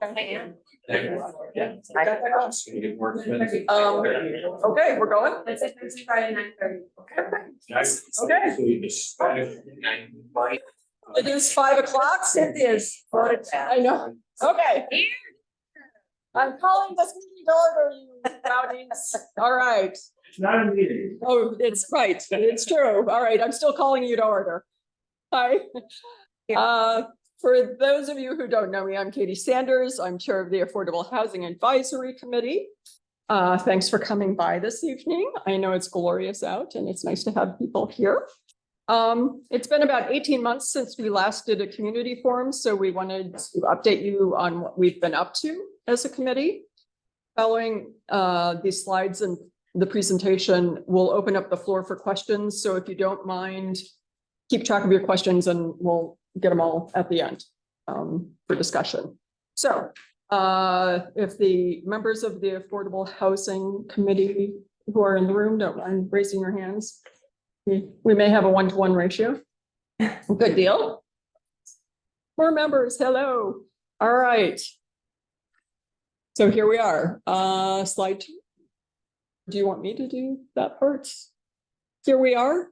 Okay, we're going. It's like Thursday, Friday, 9:30. Okay. It is 5 o'clock. It is. I know. Okay. I'm calling this meeting to order, you rowdies. All right. It's not a meeting. Oh, it's right. It's true. All right. I'm still calling you to order. Hi. For those of you who don't know me, I'm Katie Sanders. I'm chair of the Affordable Housing Advisory Committee. Thanks for coming by this evening. I know it's glorious out and it's nice to have people here. It's been about 18 months since we last did a community forum, so we wanted to update you on what we've been up to as a committee. Following these slides and the presentation, we'll open up the floor for questions. So if you don't mind, keep track of your questions and we'll get them all at the end for discussion. So if the members of the Affordable Housing Committee who are in the room don't mind raising your hands. We may have a 1-to-1 ratio. Good deal. More members, hello. All right. So here we are. Slide 2. Do you want me to do that part? Here we are,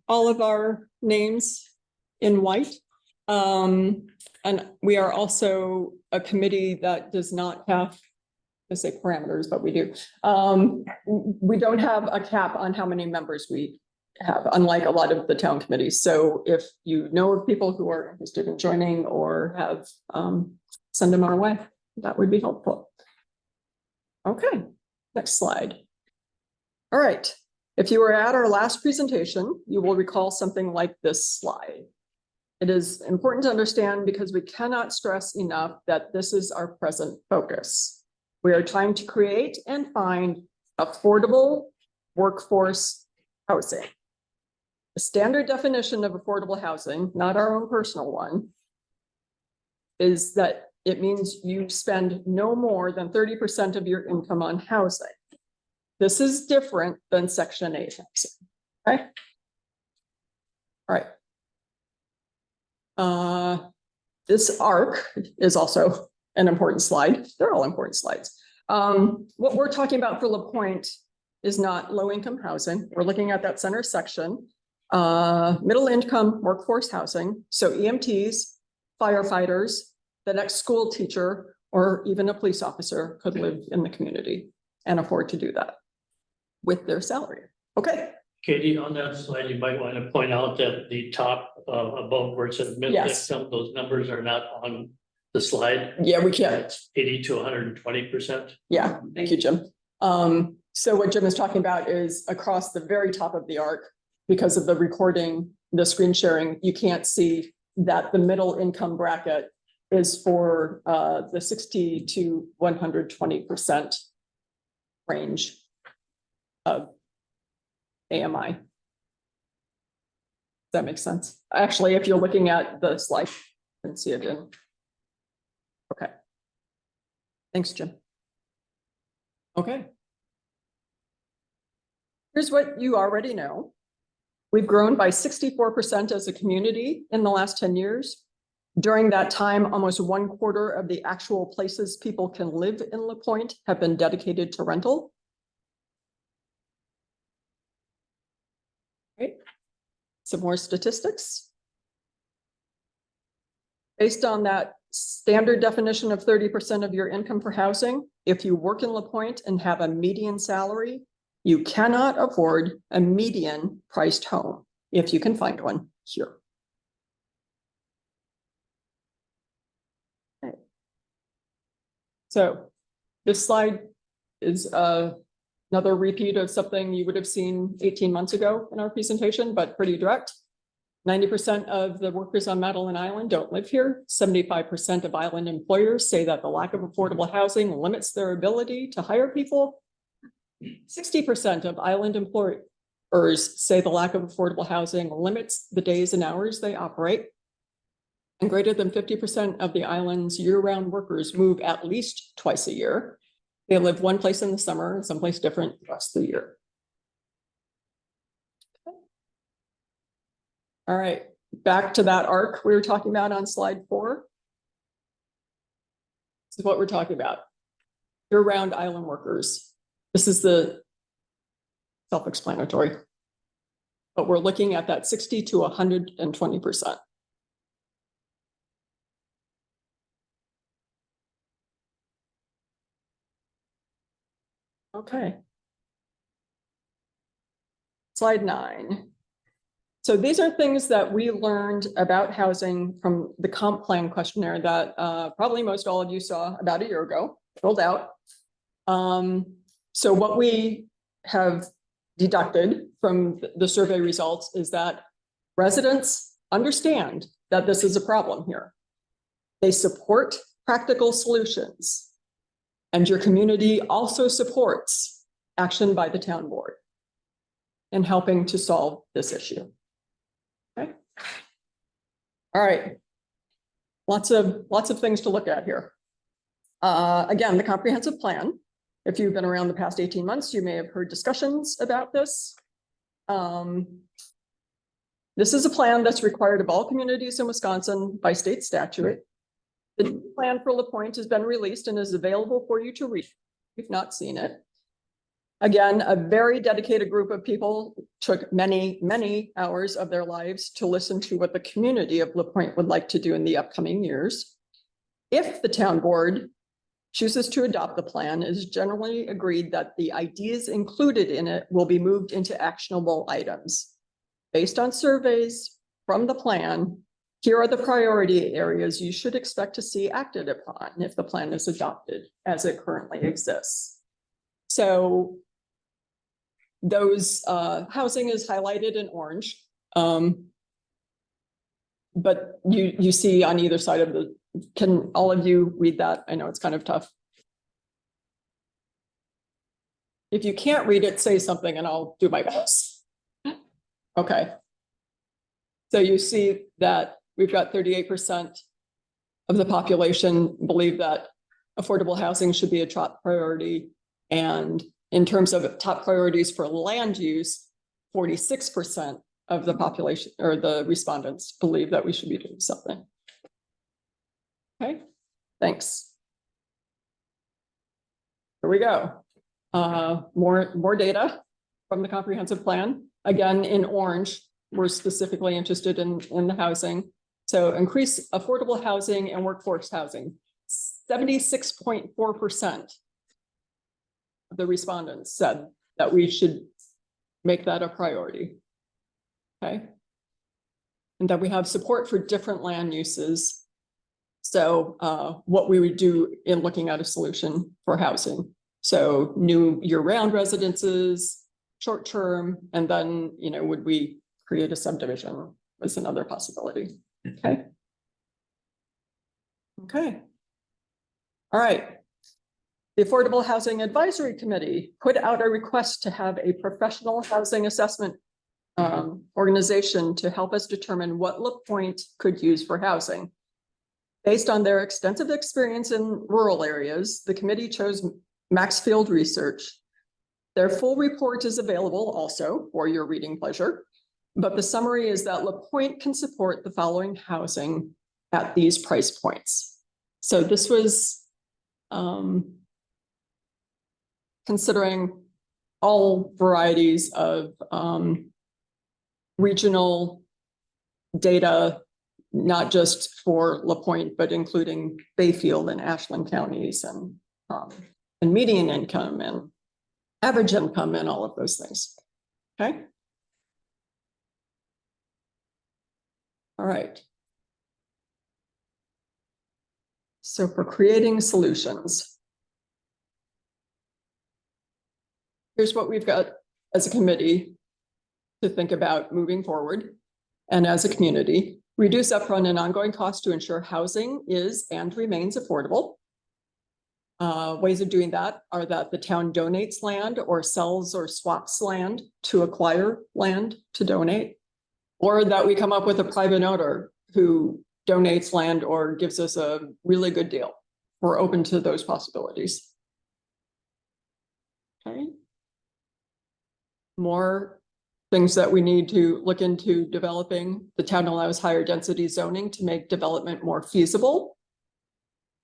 all of our names in white. And we are also a committee that does not have, to say parameters, but we do. We don't have a cap on how many members we have, unlike a lot of the town committees. So if you know of people who are interested in joining or have, send them our way, that would be helpful. Okay, next slide. All right, if you were at our last presentation, you will recall something like this slide. It is important to understand because we cannot stress enough that this is our present focus. We are trying to create and find affordable workforce housing. The standard definition of affordable housing, not our own personal one, is that it means you spend no more than 30% of your income on housing. This is different than Section 8 housing. Okay. All right. This arc is also an important slide. They're all important slides. What we're talking about for LaPointe is not low-income housing. We're looking at that center section, middle-income workforce housing. So EMTs, firefighters, the next school teacher, or even a police officer could live in the community and afford to do that with their salary. Okay. Katie, on that slide, you might want to point out that the top above where it says middle Yes. income, those numbers are not on the slide. Yeah, we can. It's 80 to 120%. Yeah, thank you, Jim. So what Jim is talking about is across the very top of the arc, because of the recording, the screen sharing, you can't see that the middle income bracket is for the 60 to 120% range of AMI. Does that make sense? Actually, if you're looking at the slide, you can see it in. Okay. Thanks, Jim. Okay. Here's what you already know. We've grown by 64% as a community in the last 10 years. During that time, almost 1/4 of the actual places people can live in LaPointe have been dedicated to rental. Right. Some more statistics. Based on that standard definition of 30% of your income for housing, if you work in LaPointe and have a median salary, you cannot afford a median priced home if you can find one here. Okay. So this slide is another repeat of something you would have seen 18 months ago in our presentation, but pretty direct. 90% of the workers on Madeline Island don't live here. 75% of island employers say that the lack of affordable housing limits their ability to hire people. 60% of island employers say the lack of affordable housing limits the days and hours they operate. And greater than 50% of the island's year-round workers move at least twice a year. They live one place in the summer and someplace different the rest of the year. Okay. All right, back to that arc we were talking about on slide 4. This is what we're talking about. Year-round island workers. This is the self-explanatory. But we're looking at that 60 to 120%. Okay. Slide 9. So these are things that we learned about housing from the comp plan questionnaire that probably most all of you saw about a year ago, filled out. So what we have deducted from the survey results is that residents understand that this is a problem here. They support practical solutions. And your community also supports action by the town board in helping to solve this issue. Okay. All right. Lots of things to look at here. Again, the comprehensive plan. If you've been around the past 18 months, you may have heard discussions about this. This is a plan that's required of all communities in Wisconsin by state statute. The plan for LaPointe has been released and is available for you to read if you've not seen it. Again, a very dedicated group of people took many, many hours of their lives to listen to what the community of LaPointe would like to do in the upcoming years. If the town board chooses to adopt the plan, it is generally agreed that the ideas included in it will be moved into actionable items. Based on surveys from the plan, here are the priority areas you should expect to see acted upon if the plan is adopted as it currently exists. So those housing is highlighted in orange. But you see on either side of the, can all of you read that? I know it's kind of tough. If you can't read it, say something and I'll do my best. Okay. So you see that we've got 38% of the population believe that affordable housing should be a top priority. And in terms of top priorities for land use, 46% of the population or the respondents believe that we should be doing something. Okay, thanks. Here we go. More data from the comprehensive plan. Again, in orange, we're specifically interested in the housing. So increase affordable housing and workforce housing. 76.4% of the respondents said that we should make that a priority. Okay. And that we have support for different land uses. So what we would do in looking at a solution for housing. So new year-round residences, short-term, and then, you know, would we create a subdivision was another possibility. Okay. Okay. All right. The Affordable Housing Advisory Committee put out a request to have a professional housing assessment organization to help us determine what LaPointe could use for housing. Based on their extensive experience in rural areas, the committee chose Maxfield Research. Their full report is available also for your reading pleasure, but the summary is that LaPointe can support the following housing at these price points. So this was considering all varieties of regional data, not just for LaPointe, but including Bayfield and Ashland counties and median income and average income and all of those things. Okay. All right. So for creating solutions, here's what we've got as a committee to think about moving forward and as a community. Reduce upfront and ongoing costs to ensure housing is and remains affordable. Ways of doing that are that the town donates land or sells or swaps land to acquire land to donate, or that we come up with a private owner who donates land or gives us a really good deal. We're open to those possibilities. Okay. More things that we need to look into developing. The town allows higher density zoning to make development more feasible.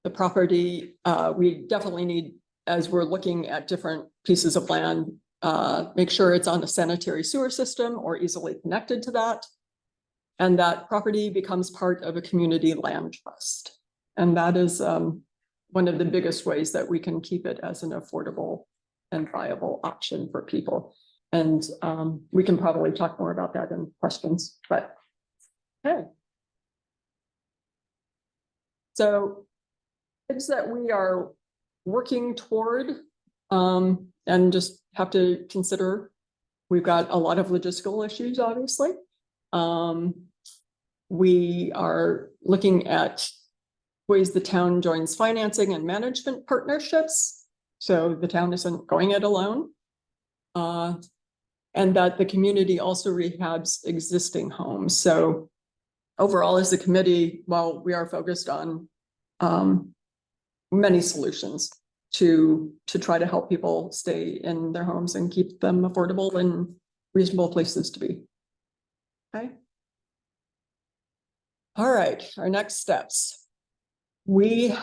the property, we definitely need, as we're looking at different pieces of land, make sure it's on a sanitary sewer system or easily connected to that. And that property becomes part of a community land trust. And that is one of the biggest ways that we can keep it as an affordable and viable option for people. And we can probably talk more about that in questions, but okay. So things that we are working toward and just have to consider. We've got a lot of logistical issues, obviously. We are looking at ways the town joins financing and management partnerships. So the town isn't going it alone. And that the community also rehabs existing homes. So overall, as a committee, while we are focused on many solutions to try to help people stay in their homes and keep them affordable and reasonable places to be. Okay. All right, our next steps. We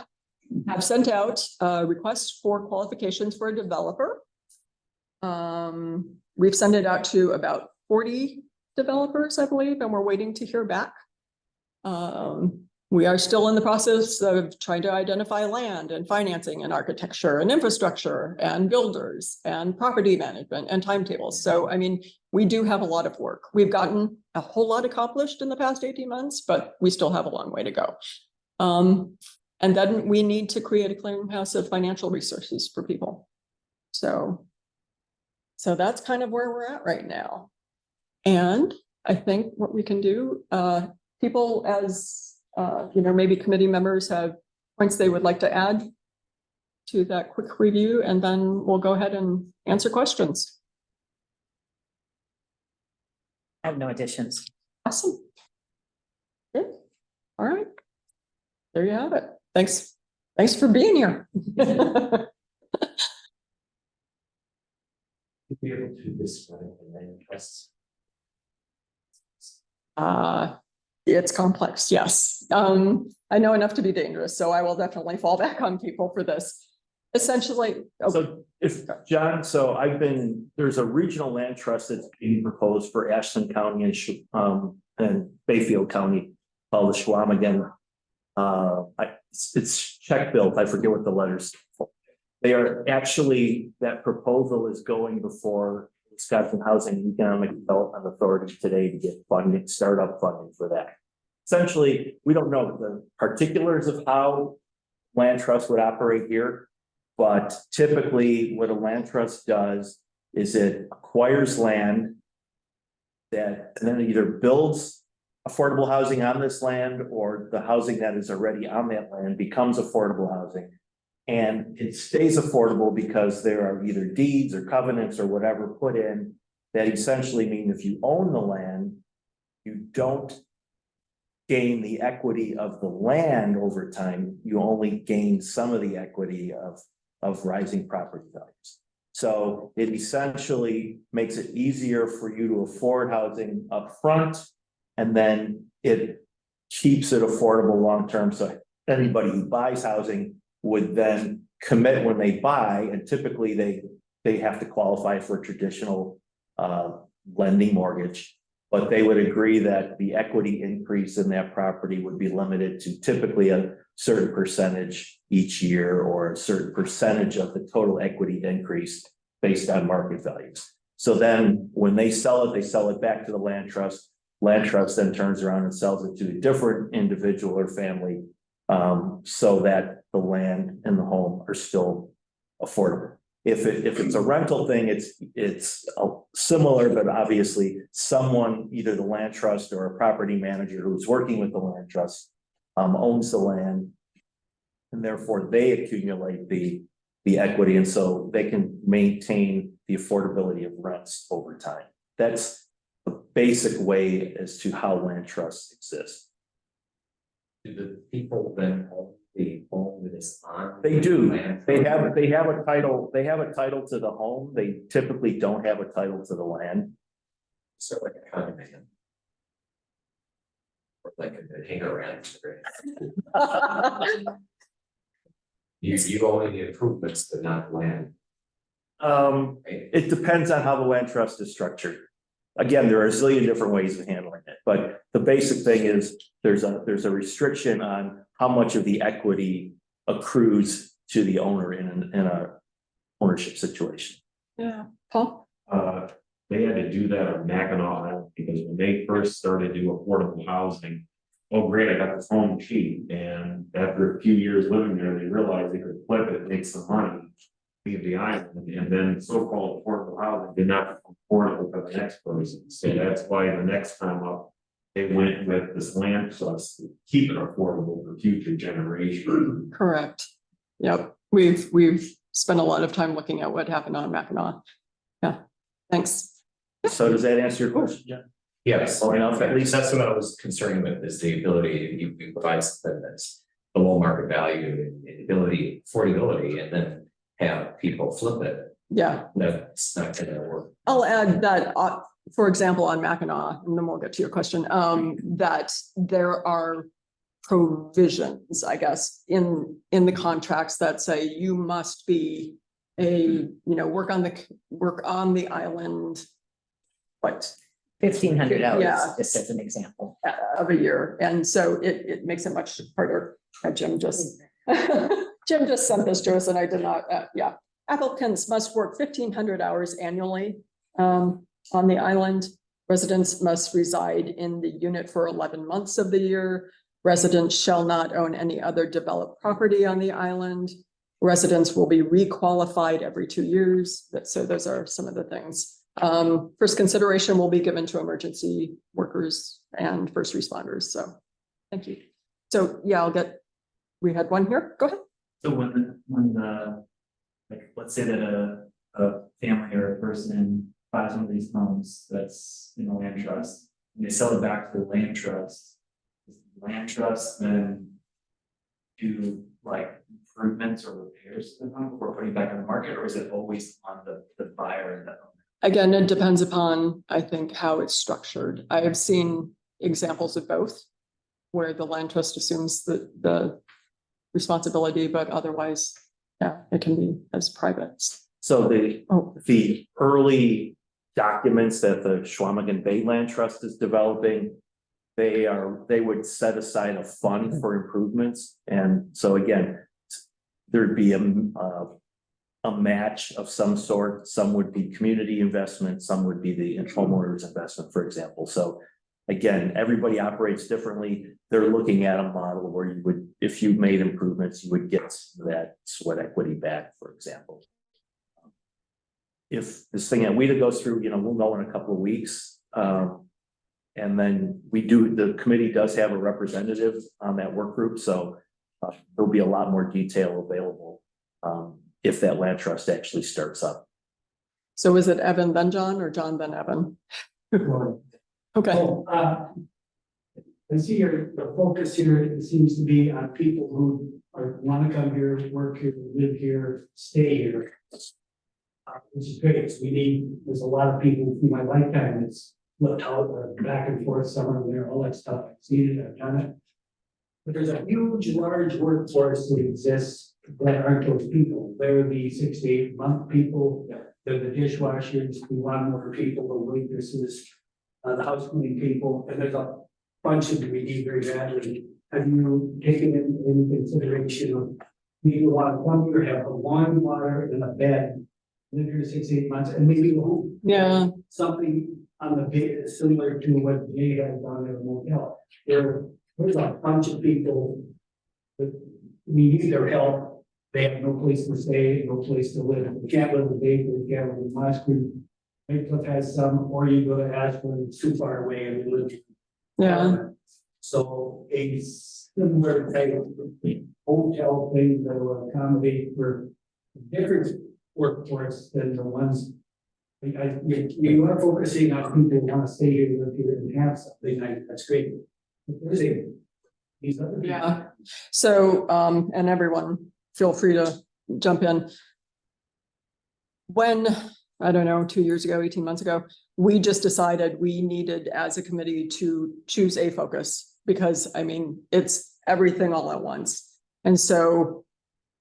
have sent out a request for qualifications for a developer. We've sent it out to about 40 developers, I believe, and we're waiting to hear back. We are still in the process of trying to identify land and financing and architecture and infrastructure and builders and property management and timetables. So, I mean, we do have a lot of work. We've gotten a whole lot accomplished in the past 18 months, but we still have a long way to go. And then we need to create a clearinghouse of financial resources for people. So that's kind of where we're at right now. And I think what we can do, people as maybe committee members have points they would like to add to that quick review, and then we'll go ahead and answer questions. I have no additions. Awesome. Good. All right. There you have it. Thanks. Thanks for being here. Be able to describe the land trusts. It's complex, yes. I know enough to be dangerous, so I will definitely fall back on people for this. Essentially, So there's a regional land trust that's being proposed for Ashland County and Bayfield County called the Schwamigan. It's check built. I forget what the letters. They are actually, that proposal is going before Wisconsin Housing and Economic Development Authority today to get funding, startup funding for that. Essentially, we don't know the particulars of how land trust would operate here, but typically what a land trust does is it acquires land that and then it either builds affordable housing on this land, or the housing that is already on that land becomes affordable housing. And it stays affordable because there are either deeds or covenants or whatever put in that essentially mean if you own the land, you don't gain the equity of the land over time. You only gain some of the equity of rising property values. So it essentially makes it easier for you to afford housing up front, and then it keeps it affordable long-term. So anybody who buys housing would then commit when they buy, and typically they have to qualify for a traditional lending mortgage, but they would agree that the equity increase in that property would be limited to typically a certain percentage each year, or a certain percentage of the total equity increase based on market values. So then when they sell it back to the land trust. Land trust then turns around and sells it to a different individual or family, so that the land and the home are still affordable. If it's a rental thing, it's similar, but obviously someone, either the land trust or a property manager who's working with the land trust, owns the land, and therefore they accumulate the equity, and so they can maintain the affordability of rents over time. That's the basic way as to how land trusts exist. Do the people that own the home that is on? They do. land They have a title. They have a title to the home. They typically don't have a title to the land. So like a condominium. Or like a hangar ranch, right? You own the improvements, but not land, right? It depends on how the land trust is structured. Again, there are a zillion different ways of handling it, but the basic thing is there's a restriction on how much of the equity accrues to the owner in a ownership situation. Yeah, Paul? They had to do that on Mackinac Island because when they first started to do affordable housing. Oh, great, I got this home cheap, and after a few years living there, they realized they could flip it, make some money. Leave the island, and then so-called affordable housing did not become affordable for the next person, so that's why the next time up. They went with this land trust to keep it affordable for future generations. Correct. Yep, we've spent a lot of time looking at what happened on Mackinac. Yeah, thanks. So does that answer your question, John? Yes, Well enough, at least. that's what I was concerned with, is the ability, you provide something that's below market value and ability, affordability, and then have people flip it. Yeah, That's not gonna work. I'll add that, for example, on Mackinac, and then we'll get to your question, that there are provisions, I guess, in the contracts that say you must be work on the island, what, 1,500 Yeah. hours, just as an example. of a year, and so it makes it much harder. Jim just sent this to us and I did not, yeah. Applicants must work 1,500 hours annually on the island. Residents must reside in the unit for 11 months of the year. Residents shall not own any other developed property on the island. Residents will be requalified every 2 years. So those are some of the things. First consideration will be given to emergency workers and first responders. So thank you. So yeah, we had one here. Go ahead. So like, let's say that a family or a person buys one of these homes that's in a land trust, and they sell it back to the land trust. Does the land trust then do like improvements or repairs to the home before putting it back on the market, or is it always on the buyer and the owner? Again, it depends upon, I think, how it's structured. I have seen examples of both, where the land trust assumes the responsibility, but otherwise, yeah, it can be as private. So Oh, the early documents that the Schwamigan Bay Land Trust is developing, they would set aside a fund for improvements. And so again, there'd be a match of some sort. Some would be community investment, some would be the homeowners investment, for example. So again, everybody operates differently. They're looking at a model where you would, if you made improvements, you would get that sweat equity back, for example. If this thing at WIDA goes through, we'll know in a couple of weeks. And then the committee does have a representative on that work group, so there'll be a lot more detail available if that land trust actually starts up. so is it Evan then John or John then Evan? Okay, I see the focus here, it seems to be on people who want to come here, work here, live here, stay here. Which is great, so there's a lot of people through my lifetime that's looked out back and forth, summer, winter, all that stuff, I've seen it, I've done it. But there's a huge, large workforce that exists that aren't those people, they're the 6 to 8 month people, they're the dishwashers, the lawnmower people, the waitresses. The house cleaning people, and there's a bunch of them we need very badly. Have you taken into consideration of people want to come here, have a lawn, water, and a bed, live here 6 to 8 months, and maybe a home? yeah, Something on the bit similar to what they have done at a motel. There's a bunch of people that we need their help. They have no place to stay, no place to live. They can't live in Dayton, they can't live in Moscow. Maycliff has some, or you go to Ashland, it's too far away and you live. yeah, So a similar type of hotel thing that will accommodate for different workforce than the ones. You are focusing on people who want to stay here, live here and have something, that's great. But there's these other people. yeah. So, and everyone, feel free to jump in. When, I don't know, 2 years ago, 18 months ago, we just decided we needed as a committee to choose a focus because it's everything all at once. And so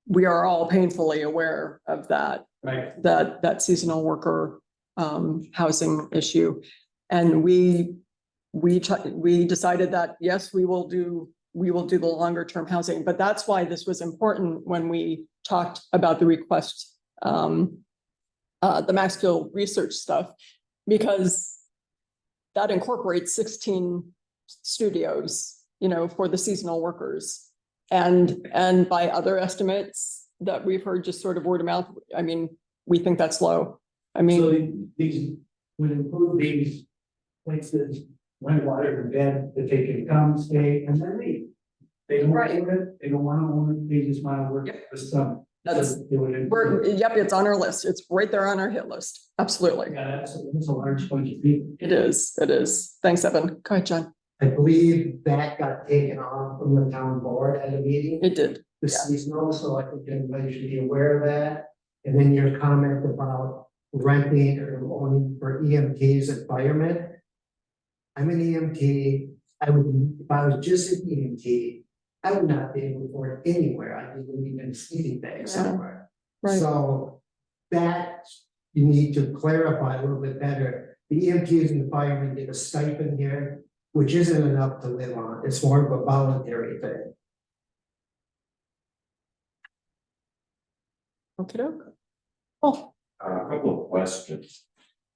we are all painfully aware of that, Right. that seasonal worker housing issue. And we decided that, yes, we will do the longer term housing, but that's why this was important when we talked about the request, the Maxfield research stuff, because that incorporates 16 studios, you know, for the seasonal workers. And by other estimates that we've heard, just sort of word of mouth, I mean, we think that's low. I mean, So these would include these places, water and bed, that they can come, stay, and then leave. They don't want to own it, they don't want to own it, they just want to work for some. that's, yep, it's on our list. It's right there on our hit list. Absolutely. Yeah, that's a large bunch of people. It is. Thanks, Evan. Go ahead, John. I believe that got taken off from the town board at a meeting, It did. the seasonal, so I think everybody should be aware of that. And then your comment about renting or owning for EMTs and firemen. I'm an EMT, if I was just an EMT, I would not be able to afford anywhere, I would even a sleeping bag Yeah. somewhere. Right. So that you need to clarify a little bit better. The EMTs and the firemen get a stipend here, which isn't enough to live on. It's more of a voluntary thing. Okay. Oh, A couple of questions.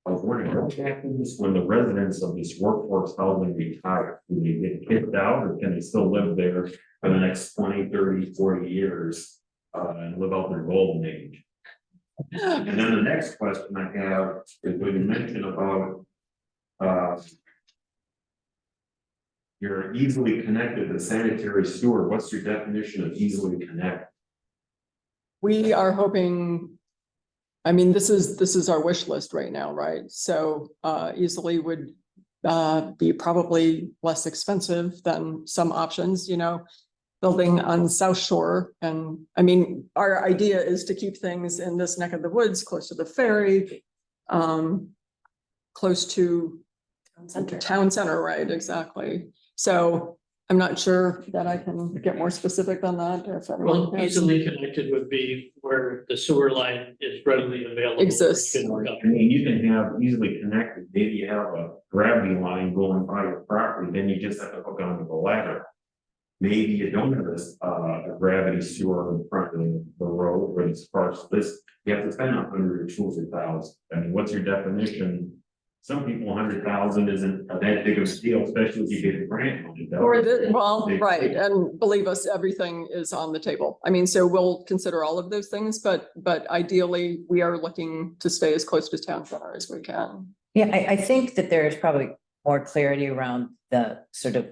I was wondering, what happens when the residents of this workforce housing retire? Do they get kicked out or can they still live there for the next 20, 30, 40 years? And live out their golden age? And then the next question I have is when you mention about. You're easily connected to sanitary sewer. What's your definition of easily connected? we are hoping, I mean, this is our wish list right now, right? So easily would be probably less expensive than some options, you know, building on South Shore. And I mean, our idea is to keep things in this neck of the woods, close to the ferry, close to town center, right? Exactly. So I'm not sure that I can get more specific on that. If everyone Well, has- easily connected would be where the sewer line is readily available. Exists. You can I mean, you can have easily connected, maybe you have a gravity line going by your property, then you just have to hook onto the ladder. Maybe you don't have this, a gravity sewer in front of the road where it's sparse, this, you have to spend 100 or 200,000. I mean, what's your definition? Some people, 100,000 isn't that big of a deal, especially if you get a grant money. Or well, right, and believe us, everything is on the table. I mean, so we'll consider all of those things, but ideally, we are looking to stay as close to town center as we can. Yeah, I think that there is probably more clarity around the sort of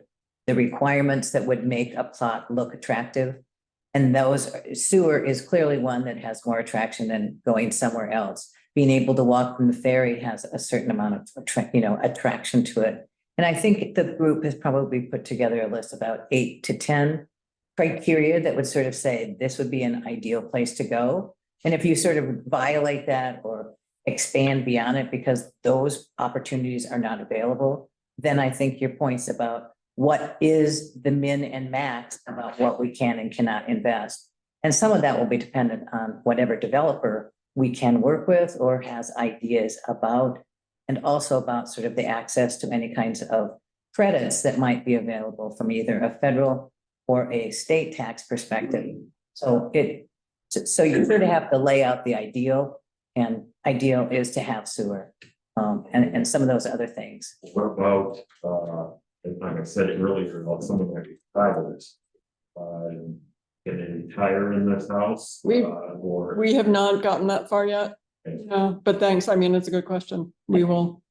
the requirements that would make a plot look attractive. And those sewer is clearly one that has more attraction than going somewhere else. Being able to walk from the ferry has a certain amount of attraction to it. And I think the group has probably put together a list about 8 to 10 criteria that would sort of say this would be an ideal place to go. And if you sort of violate that or expand beyond it because those opportunities are not available, then I think your points about what is the min and max about what we can and cannot invest. And some of that will be dependent on whatever developer we can work with or has ideas about, and also about sort of the access to any kinds of credits that might be available from either a federal or a state tax perspective. So you sort of have to lay out the ideal, and ideal is to have sewer and some of those other things. What about, like I said earlier, about some of my drivers? Can they retire in this house? Or We have not gotten that far yet. No, but thanks. I mean, it's a good question. We will.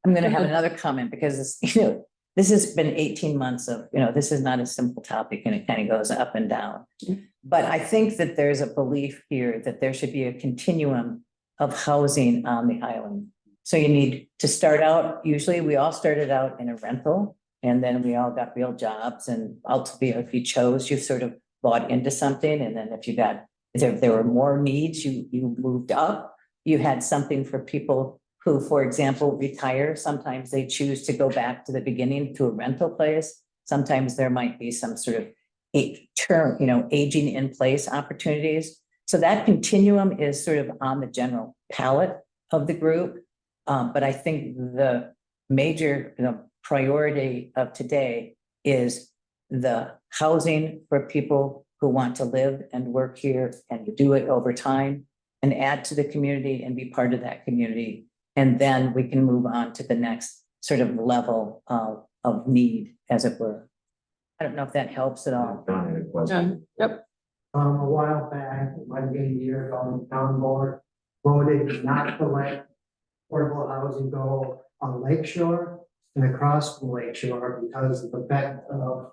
I'm going to have another comment because, this has been 18 months of, this is not a simple topic and it kind of goes up and down. But I think that there's a belief here that there should be a continuum of housing on the island. So you need to start out, usually we all started out in a rental and then we all got real jobs, and ultimately if you chose, you sort of bought into something. And then if there were more needs, you moved up. You had something for people who, for example, retire. Sometimes they choose to go back to the beginning to a rental place. Sometimes there might be some sort of term, aging in place opportunities. So that continuum is sort of on the general palette of the group. But I think the major, priority of today is the housing for people who want to live and work here and do it over time and add to the community and be part of that community. And then we can move on to the next sort of level of need, as it were. I don't know if that helps at all. Don had a question. Yep, A while back, it might have been a year ago, the town board voted not to let affordable housing go on Lake Shore and across from Lake Shore because of the fact of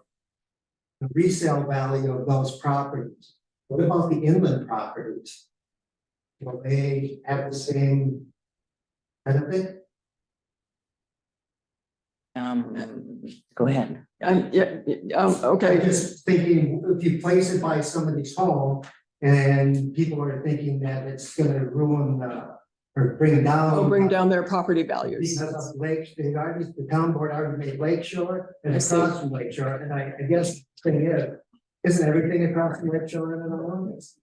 the resale value of those properties. What about the inland properties? Will they have the same benefit? Go ahead. I'm okay, just thinking, if you place it by somebody's home and people are thinking that it's gonna ruin or bring down. I'll bring down their property values. Because of Lake, the town board already made Lake Shore and I see. across from Lake Shore, and I guess the thing is, isn't everything across from Lake Shore in and around this?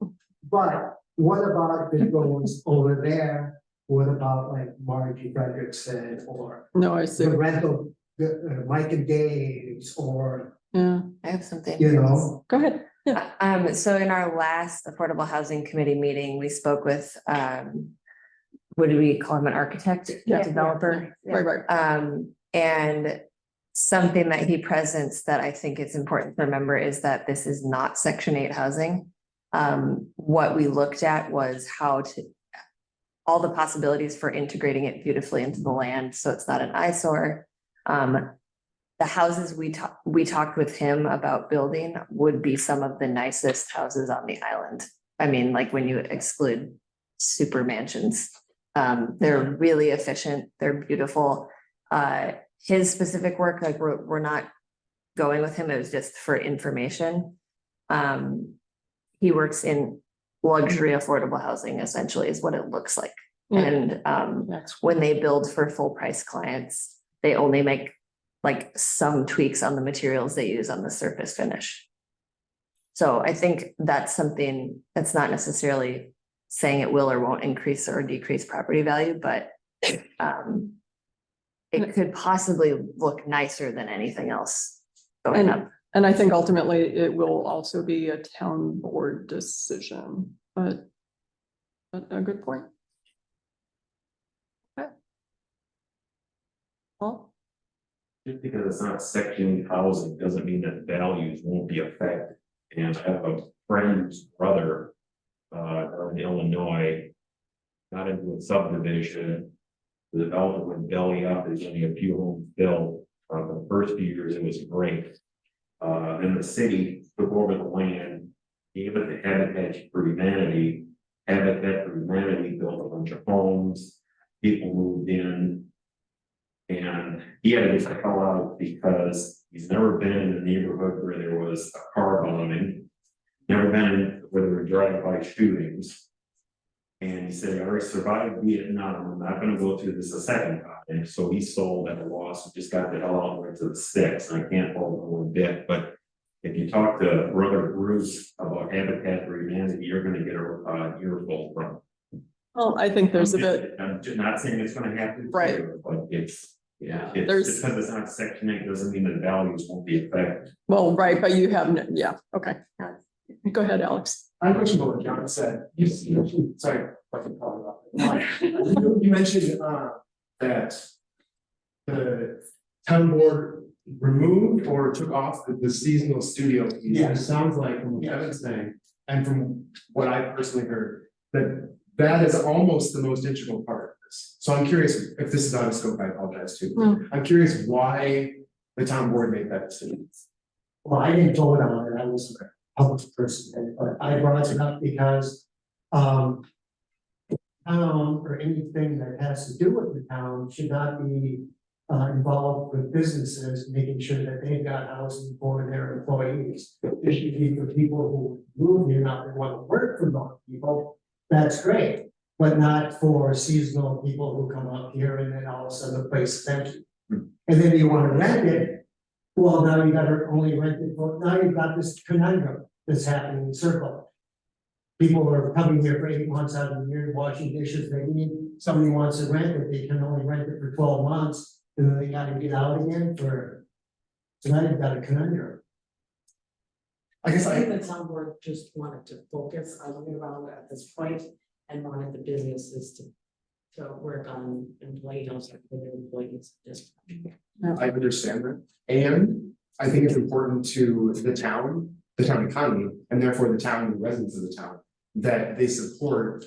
But what about if it goes over there? What about like Margie Frederickson or No, I see, the rental, Mike and Dave's, or, yeah, I have something. you know? go ahead. So in our last Affordable Housing Committee meeting, we spoke with, what do we call him, an architect, Yeah. developer? Right. And something that he presents that I think it's important to remember is that this is not Section 8 housing. What we looked at was all the possibilities for integrating it beautifully into the land, so it's not an eyesore. The houses we talked with him about building would be some of the nicest houses on the island. I mean, like when you exclude super mansions. They're really efficient, they're beautiful. His specific work, like we're not going with him, it was just for information. He works in luxury affordable housing, essentially, is what it looks like. Yeah. And That's when they build for full price clients, they only make like some tweaks on the materials they use on the surface finish. So I think that's something that's not necessarily saying it will or won't increase or decrease property value, but it could possibly look nicer than anything else going up. And I think ultimately it will also be a town board decision, but a good point. Okay. Well, Just because it's not section housing doesn't mean that values won't be affected. And I have a friend's brother, in Illinois, got into a subdivision. The developer went belly up, there's only a few homes built. The first few years it was great. Then the city took over the land, gave it to Habitat for Humanity. Habitat for Humanity built a bunch of homes, people moved in. And he had to get the hell out because he's never been in a neighborhood where there was a car bombing. Never been where there were drive-by shootings. And he said, I already survived Vietnam, I'm not gonna go through this a second time. And so he sold at a loss, and just got the hell out and went to the sticks, and I can't hold him one bit, but. If you talk to Brother Bruce about Habitat for Humanity, you're gonna get a earful from. well, I think there's a bit, I'm just not saying it's gonna happen. Right. here, But it's, Yeah. it's There's- just because it's not section 8 doesn't mean that values won't be affected. well, right, but you have, yeah, okay. Go ahead, Alex. I mentioned what John said, sorry. I can call it up. You mentioned, that the town board removed or took off the seasonal studio piece. Yeah. It sounds like from what Kevin's saying, and from what I personally heard, that is almost the most integral part of this. So I'm curious, if this is out of scope, I apologize too. No. I'm curious why the town board made that decision. Well, I didn't vote on it, I was a public person, but I brought it up because, town or anything that has to do with the town should not be involved with businesses, making sure that they've got housing for their employees. It should be for people who move here, not that want to work for those people, that's great. But not for seasonal people who come up here and then all of a sudden the place is empty. And then you want to rent it, Well, now you gotta only rent it for, now you've got this conundrum that's happening in Circle. People are coming here for 8 months out of the year, washing dishes, they need, somebody wants to rent it, they can only rent it for 12 months, and then they gotta get out again for. So now you've got a conundrum. I guess I think the town board just wanted to focus on year-round at this point and wanted the businesses to work on employee housing for their employees. Just I understand that, and I think it's important to the town economy, and therefore the town and the residents of the town, that they support.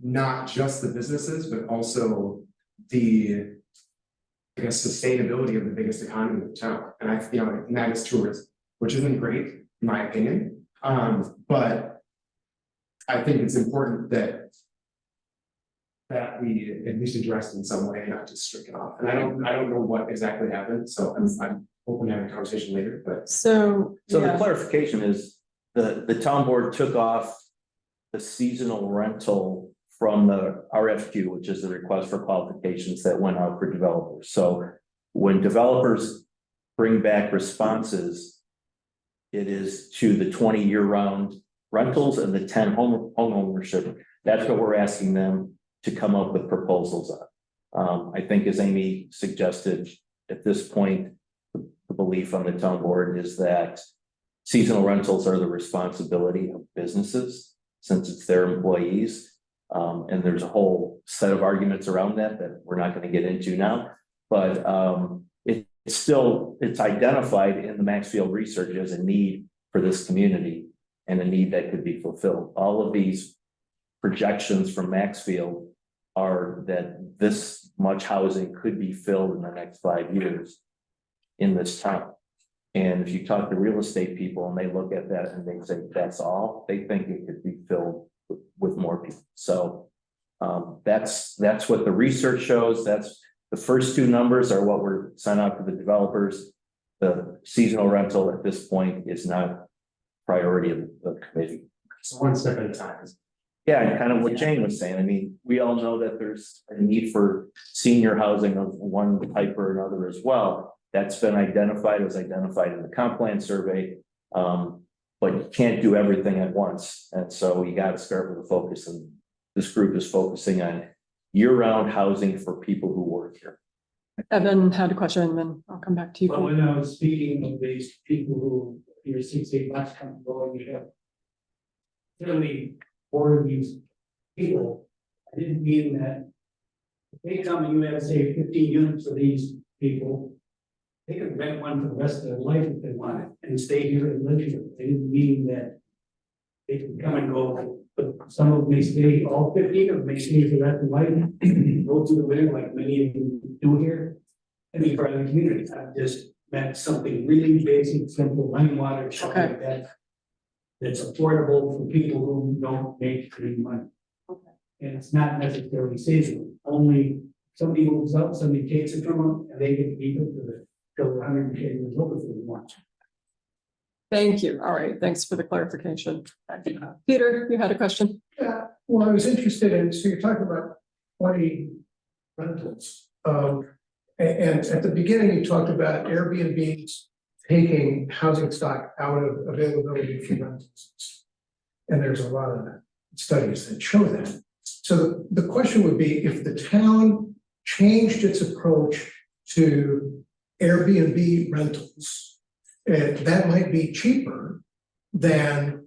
Not just the businesses, but also the. I guess sustainability of the biggest economy of the town, and and that is tourism, which isn't great, in my opinion, but. I think it's important that. That we at least address in some way, not just stricken off, and I don't know what exactly happened, so I'm open to having a conversation later, but. So, So the yeah, clarification is, the town board took off the seasonal rental from the RFQ, which is the request for qualifications that went out for developers. So when developers bring back responses, it is to the 20 year-round rentals and the 10 home ownership. That's what we're asking them to come up with proposals on. I think, as Amy suggested, at this point, the belief on the town board is that seasonal rentals are the responsibility of businesses, since it's their employees. And there's a whole set of arguments around that we're not going to get into now, but it's identified in the Maxfield research as a need for this community and a need that could be fulfilled. All of these projections from Maxfield are that this much housing could be filled in the next 5 years in this town. And if you talk to real estate people and they look at that and they say that's all, they think it could be filled with more people. So that's what the research shows. That's the first two numbers are what were sent out to the developers. The seasonal rental at this point is not priority of the committee. So one step at a time. Yeah, and kind of what Jane was saying. I mean, we all know that there's a need for senior housing of one type or another as well. That's been identified, it was identified in the comp plan survey. But you can't do everything at once. And so you got to start with a focus. And this group is focusing on year-round housing for people who work here. Evan had a question, and then I'll come back to you. But when I was speaking of these people who, your 6, 8 months come and go, and you have. Really, 4 of these people, I didn't mean that. If they come and you have, say, 15 units for these people. They could rent one for the rest of their life if they wanted and stay here and live here. They didn't mean that. They can come and go, but some of them may stay, all 15 of them may stay for the rest of their life. Go through the winter like many of you do here. And be part of the community. I just meant something really basic, simple, running water, stuff like that. That's affordable for people who don't make any money. And it's not necessarily seasonal, only somebody moves up, somebody takes it from them, and they can keep it to the. Till 110 years old if they want. Thank you. All right, thanks for the clarification. Peter, you had a question? Yeah, well, I was interested in, so you're talking about 20 rentals. And at the beginning, you talked about Airbnbs taking housing stock out of availability for rentals. And there's a lot of studies that show that. So the question would be, if the town changed its approach to Airbnb rentals, that might be cheaper than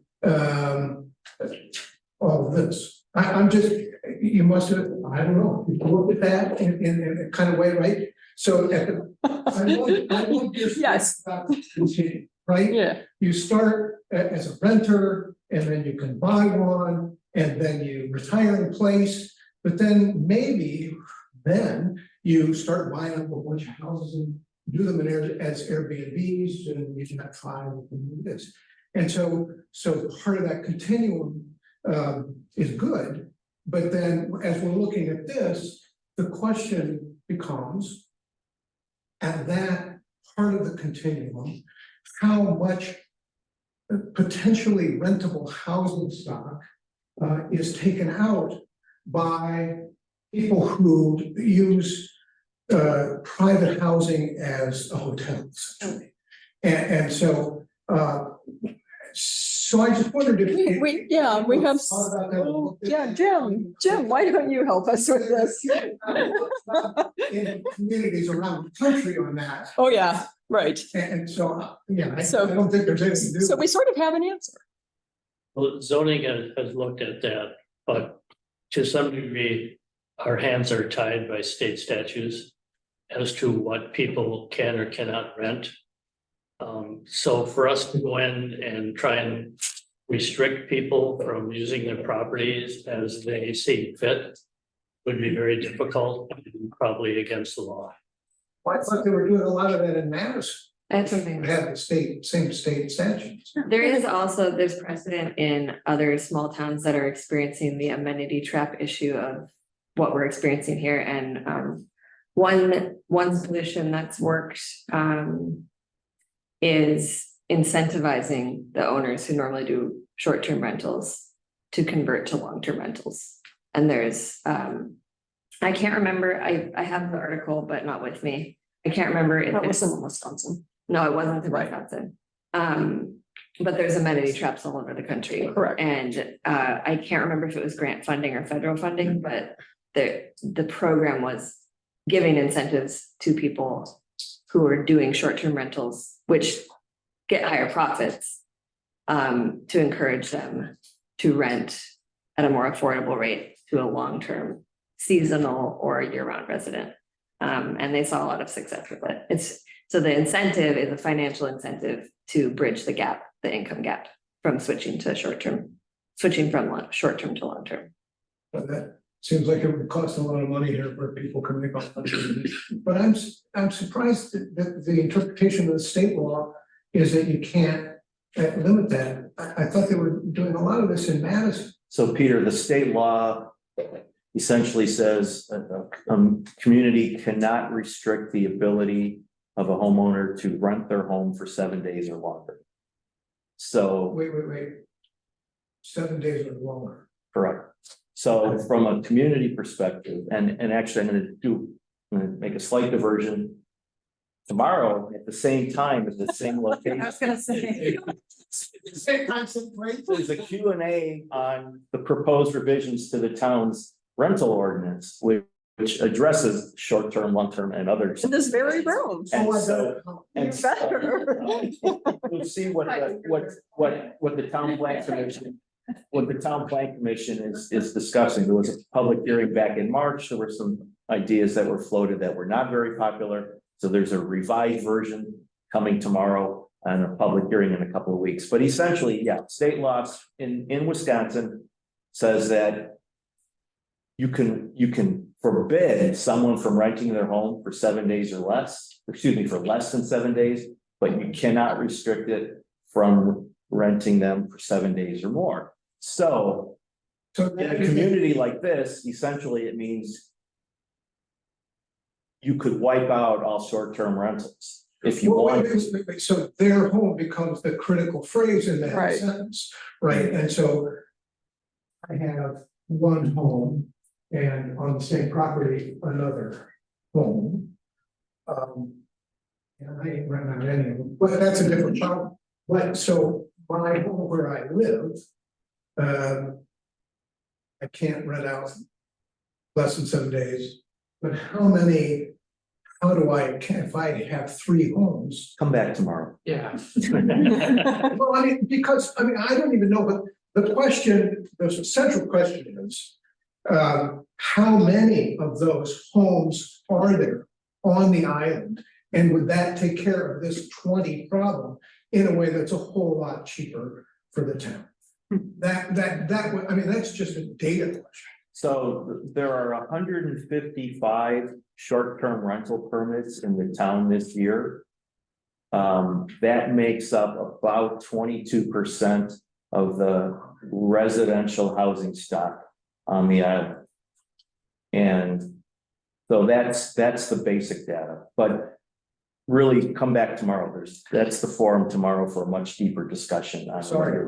all of this. I'm just, you must have, I don't know, you looked at that in a kind of way, right? So at the, I want your Yes. right? Yeah. You start as a renter, and then you can buy one, and then you retire in place, but then maybe then you start buying up a bunch of houses and do them as Airbnbs, and you can have 5 and do this. And so part of that continuum is good, but then as we're looking at this, the question becomes, at that part of the continuum, how much potentially rentable housing stock is taken out by people who use private housing as a hotel, essentially. And so, so I just wondered if. We have, Thought about that a little bit. yeah, Jim, why don't you help us with this? In communities around the country on that, Oh, yeah, right. and so, yeah, I So- don't think there's anything to do. So we sort of have an answer. Well, zoning has looked at that, but to some degree, our hands are tied by state statutes as to what people can or cannot rent. So for us to go in and try and restrict people from using their properties as they see fit would be very difficult and probably against the law. I thought they were doing a lot of that in Madison. That's something. They have the same state statutes. There is also, there's precedent in other small towns that are experiencing the amenity trap issue of what we're experiencing here, and one solution that's worked is incentivizing the owners who normally do short-term rentals to convert to long-term rentals. And there's I can't remember, I have the article, but not with me. I can't remember if That it's. was in Wisconsin. No, it wasn't in Right. Wisconsin. But there's amenity traps all over the country. Correct. And I can't remember if it was grant funding or federal funding, but the program was giving incentives to people who are doing short-term rentals, which get higher profits, to encourage them to rent at a more affordable rate to a long-term seasonal or year-round resident. And they saw a lot of success with it. So the incentive is a financial incentive to bridge the gap, the income gap from switching to short-term to long-term. But that seems like it would cost a lot of money here for people coming up. But I'm surprised that the interpretation of the state law is that you can't limit that. I thought they were doing a lot of this in Madison. So Peter, the state law essentially says a community cannot restrict the ability of a homeowner to rent their home for 7 days or longer. So, Wait. 7 days or longer. correct. So from a community perspective, and actually I'm gonna make a slight diversion. Tomorrow, at the same time, at the same location. gonna say. Same time, same place. There's a Q&A on the proposed revisions to the town's rental ordinance, which addresses short-term, long-term, and others. In this very room. And so, You and better. we'll see what the town plan commission, is discussing. There was a public hearing back in March. There were some ideas that were floated that were not very popular. So there's a revised version coming tomorrow and a public hearing in a couple of weeks. But essentially, yeah, state laws in Wisconsin says that you can forbid someone from renting their home for 7 days or less, for less than 7 days, but you cannot restrict it from renting them for 7 days or more. So in a community like this, essentially it means you could wipe out all short-term rentals if you want. Wait, so their home becomes the critical phrase in that Right. sentence, right? And so I have one home and on the same property, another home. And I ain't renting out any of them, but that's a different problem. But so my home where I live, I can't rent out less than 7 days. But how do I, if I have 3 homes? Come back tomorrow. Yeah. Well, I mean, because, I don't even know, but the question, the central question is, how many of those homes are there on the island? And would that take care of this 20 problem in a way that's a whole lot cheaper for the town? That would, that's just a data question. So there are 155 short-term rental permits in the town this year. That makes up about 22% of the residential housing stock on the island. And so that's the basic data, but really come back tomorrow. That's the forum tomorrow for a much deeper discussion. On Sorry.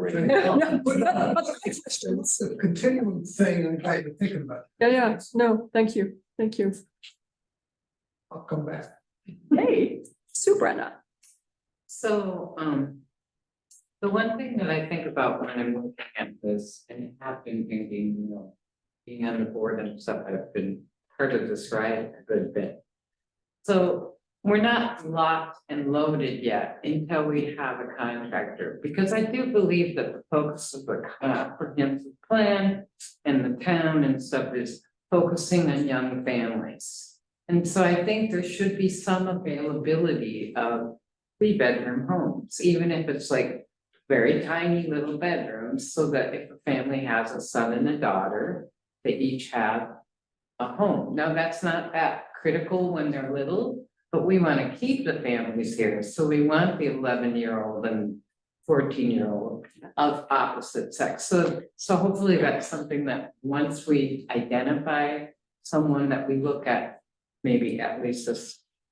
But it's a continuing thing I'm trying to think about. Yeah, no, thank you. I'll come back. Hey, Sue Brenna. So, the one thing that I think about when I'm looking at this and have been thinking, you know, being on the board and stuff, I've been heard to describe a good bit. So we're not locked and loaded yet until we have a contractor, because I do believe that the focus of the comprehensive plan and the town and stuff is focusing on young families. And so I think there should be some availability of 3-bedroom homes, even if it's like very tiny little bedrooms, so that if a family has a son and a daughter, they each have a home. Now, that's not that critical when they're little, but we want to keep the families here, so we want the 11-year-old and 14-year-old of opposite sex. So hopefully that's something that once we identify someone that we look at, maybe at least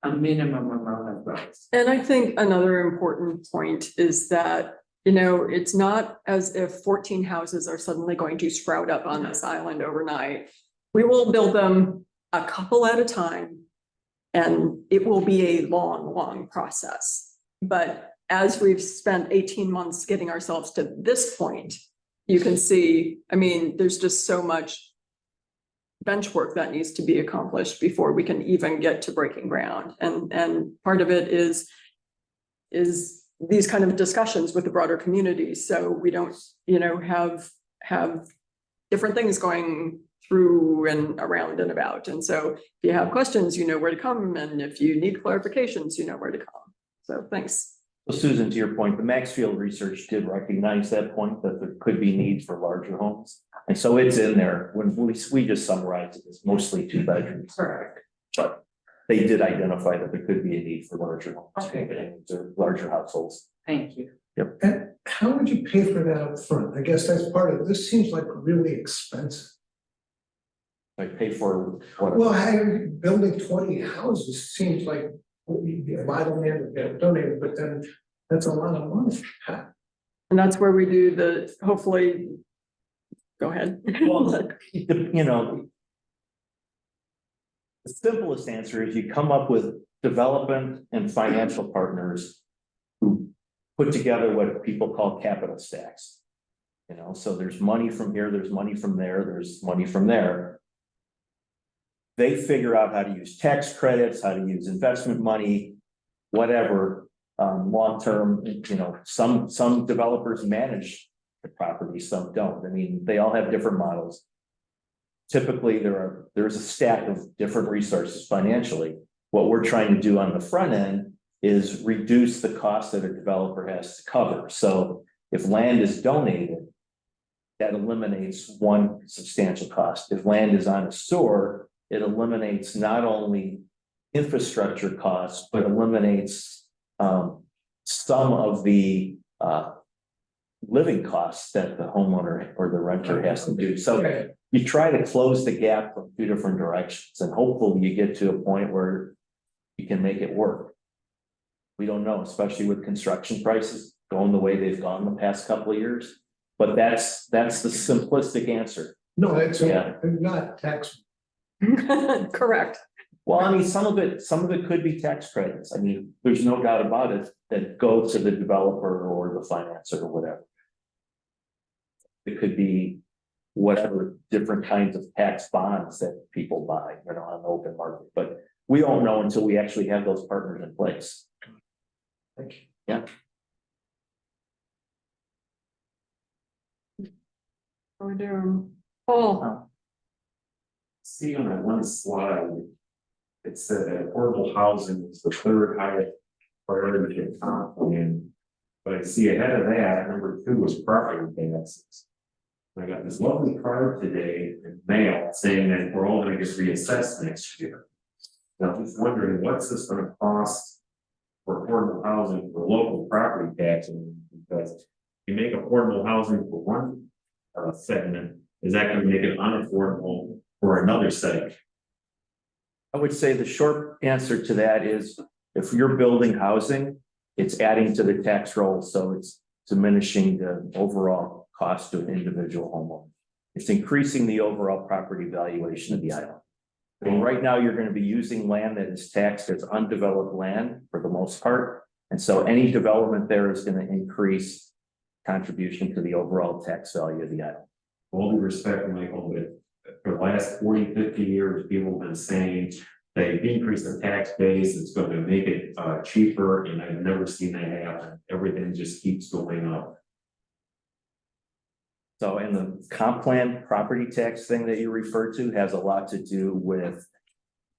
a minimum amount of those. And I think another important point is that, you know, it's not as if 14 houses are suddenly going to sprout up on this island overnight. We will build them a couple at a time, and it will be a long, long process. But as we've spent 18 months getting ourselves to this point, you can see, I mean, there's just so much bench work that needs to be accomplished before we can even get to breaking ground. And part of it is these kind of discussions with the broader community. So we don't, you know, have different things going through and around and about. And so if you have questions, you know where to come. And if you need clarifications, you know where to come. So thanks. So Susan, to your point, the Maxfield research did recognize that point, that there could be needs for larger homes. And so it's in there when we just summarized it as mostly 2 bedrooms. Correct. But they did identify that there could be a need for larger homes. Okay. Or larger households. Thank you. And how would you pay for that up front? I guess that's part of it. This seems like really expensive. Like pay for what? Well, building 20 houses seems like a lot of land would get donated, but then that's a lot of money. And that's where we do the, hopefully, go ahead. Well, you know, the simplest answer is you come up with development and financial partners who put together what people call capital stacks. You know, so there's money from here, there's money from there, there's money from there. They figure out how to use tax credits, how to use investment money, whatever, long-term, you know, some developers manage the property, some don't. I mean, they all have different models. Typically, there's a stack of different resources financially. What we're trying to do on the front end is reduce the cost that a developer has to cover. So if land is donated, that eliminates one substantial cost. If land is on a sewer, it eliminates not only infrastructure costs, but eliminates some of the living costs that the homeowner or the renter has to do. So you try to close the gap from 2 different directions, and hopefully you get to a point where you can make it work. We don't know, especially with construction prices going the way they've gone the past couple of years, but that's the simplistic answer. No, it's Yeah. not tax. Correct. Well, I mean, some of it could be tax credits. I mean, there's no doubt about it that go to the developer or the financer or whatever. It could be whatever different kinds of tax bonds that people buy, you know, on the open market, but we don't know until we actually have those partners in place. Thank you. Yeah. We're doing, Paul. See on that one slide, it said that affordable housing is the 3rd highest priority to the comp plan. But I see ahead of that, number 2 was property taxes. I got this lovely card today in mail saying that we're all gonna get reassessed next year. Now, I'm just wondering, what's this gonna cost for affordable housing for local property taxes? Because you make affordable housing for one segment, is that gonna make it unaffordable for another segment? I would say the short answer to that is if you're building housing, it's adding to the tax roll, so it's diminishing the overall cost to an individual homeowner. It's increasing the overall property valuation of the island. I mean, right now, you're gonna be using land that is taxed as undeveloped land for the most part. And so any development there is gonna increase contribution to the overall tax value of the island. All due respect, Michael, but for the last 40, 50 years, people have been saying they increase the tax base, it's going to make it cheaper, and I've never seen that happen. Everything just keeps going up. So, and the comp plan property tax thing that you referred to has a lot to do with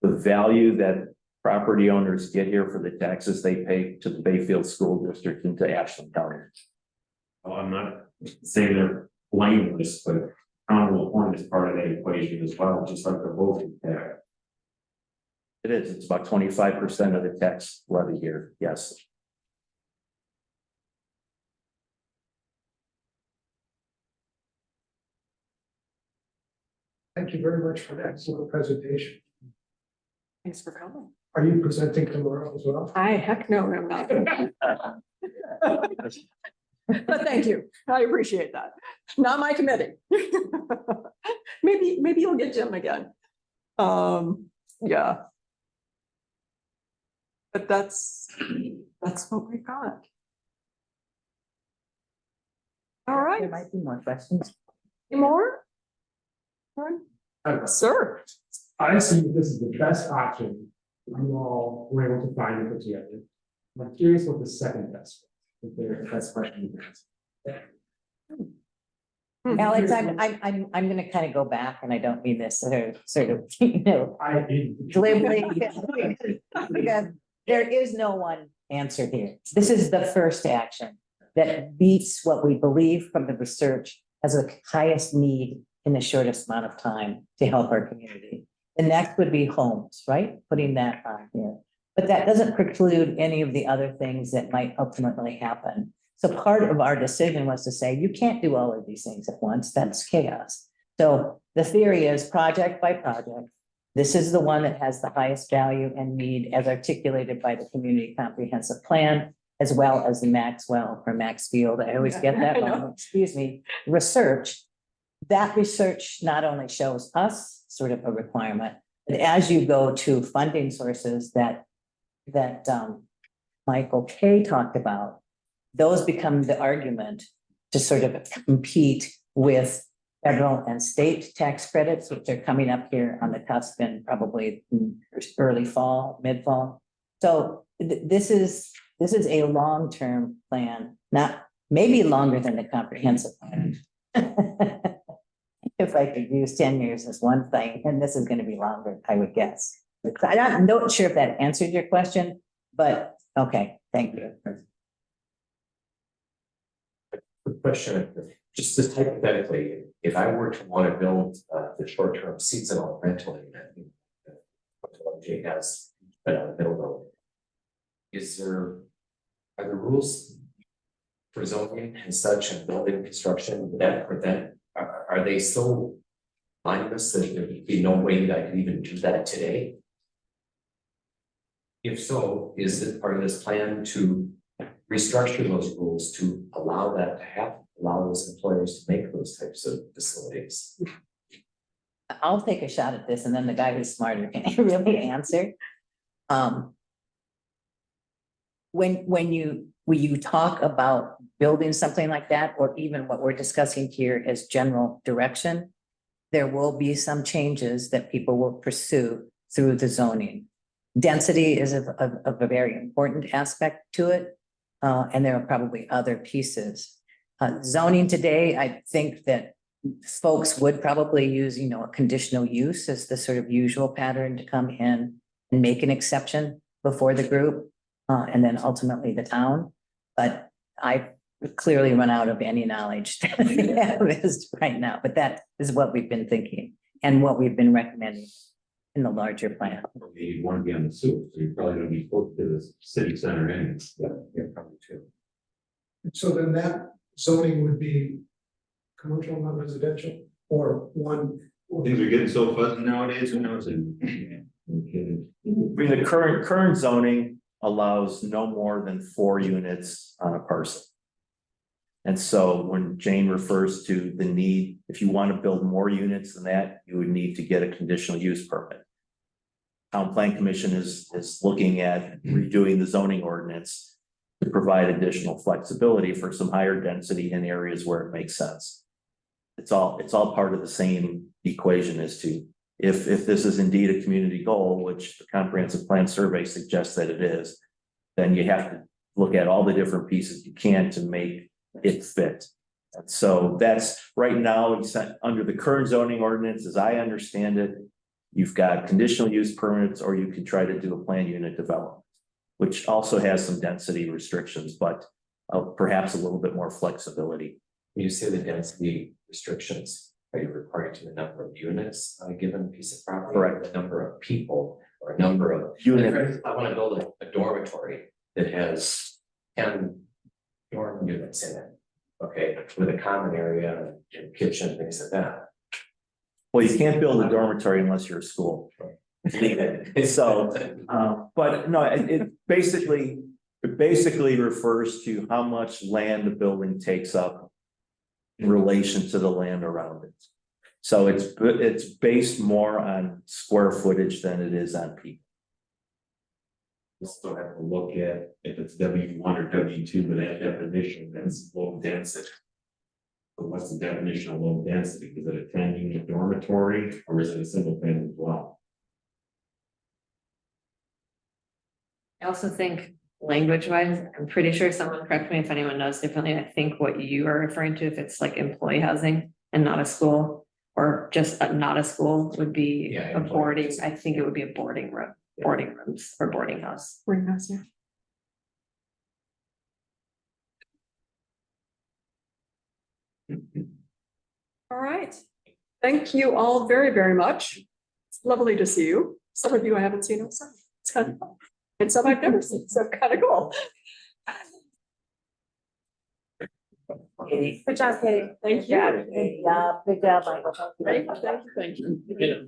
the value that property owners get here for the taxes they pay to the Bayfield School District and to Ashland County. Well, I'm not saying they're blameless, but honorable point is part of that equation as well, just like the voting tax. It is, it's about 25% of the tax levy here, yes. Thank you very much for that excellent presentation. Thanks for coming. Are you presenting tomorrow as well? Heck no, I'm not. But thank you. I appreciate that. Not my committee. Maybe you'll get Jim again. Yeah. But that's what we got. All There right, might be more questions. any more? Sir, I see this is the best option you all were able to find and put together. I'm curious what the second best, if there, if that's question. Alex, I'm gonna kind of go back, and I don't mean this sort of, you know, glibly. Because there is no one answer here. This is the first action that beats what we believe from the research as the highest need in the shortest amount of time to help our community. The next would be homes, right? Putting that on here. But that doesn't preclude any of the other things that might ultimately happen. So part of our decision was to say, you can't do all of these things at once. That's chaos. So the theory is project by project. This is the one that has the highest value and need as articulated by the Community Comprehensive Plan, as well as the Maxwell or Maxfield. I always get that wrong, excuse me, research. That research not only shows us sort of a requirement, but as you go to funding sources that Michael K talked about, those become the argument to sort of compete with federal and state tax credits, which are coming up here on the cusp in probably early fall, mid-fall. So this is a long-term plan, not maybe longer than the comprehensive plan. If I could use 10 years as one thing, and this is going to be longer, I would guess. I'm not sure if that answered your question, but okay, thank you. Quick question, just hypothetically, if I were to want to build the short-term seasonal rental unit, what Jake has, middle are the rules for zoning and such and building construction that prevent, are they so mindless that there would be no way that I could even do that today? If so, is it part of this plan to restructure those rules to allow that to happen, allow those employers to make those types of facilities? I'll take a shot at this, and then the guy who's smarter can really answer. When you talk about building something like that, or even what we're discussing here as general direction, there will be some changes that people will pursue through the zoning. Density is of a very important aspect to it, and there are probably other pieces. Zoning today, I think that folks would probably use, a conditional use as the sort of usual pattern to come in and make an exception before the group, and then ultimately the town. But I clearly run out of any knowledge that we have is right now, but that is what we've been thinking and what we've been recommending in the larger plan. You want to be on the sewer, so you're probably gonna be close to the city center anyway. Yeah, probably too. So then that zoning would be commercial, not residential, or one. Things are getting so fuzzy nowadays, who knows? I mean, the current zoning allows no more than 4 units on a parcel. And so when Jane refers to the need, if you want to build more units than that, you would need to get a conditional use permit. Town Plan Commission is looking at redoing the zoning ordinance to provide additional flexibility for some higher density in areas where it makes sense. It's all part of the same equation as to if this is indeed a community goal, which the comprehensive plan survey suggests that it is, then you have to look at all the different pieces you can to make it fit. And so that's right now, under the current zoning ordinance, as I understand it, you've got conditional use permits, or you can try to do a planned unit development, which also has some density restrictions, but perhaps a little bit more flexibility. When you say the density restrictions, are you referring to the number of units on a given piece of property? Correct. The number of people or a number of Unit. I want to build a dormitory that has 10 dorm units in it. Okay, with a common area and kitchen, things like that. Well, you can't build a dormitory unless you're a school. So, but no, it basically refers to how much land the building takes up in relation to the land around it. So it's based more on square footage than it is on people. You still have to look at if it's W1 or W2, but that definition, that's low density. So what's the definition of low density? Is it a 10-unit dormitory or is it a single family dwelling? I also think language wise, I'm pretty sure someone, correct me if anyone knows differently, I think what you are referring to, if it's like employee housing and not a school, or just not a school, would be Yeah, a employee boarding, housing. I think it would be a boarding room, boarding rooms or boarding house. Greenhouse, yeah. All right. Thank you all very, very much. It's lovely to see you. Some of you I haven't seen outside. It's kind of fun. And some I've never seen, so kind of cool. Good job, Katie. Thank you. Good job, Michael. Thank you, thank you. You know,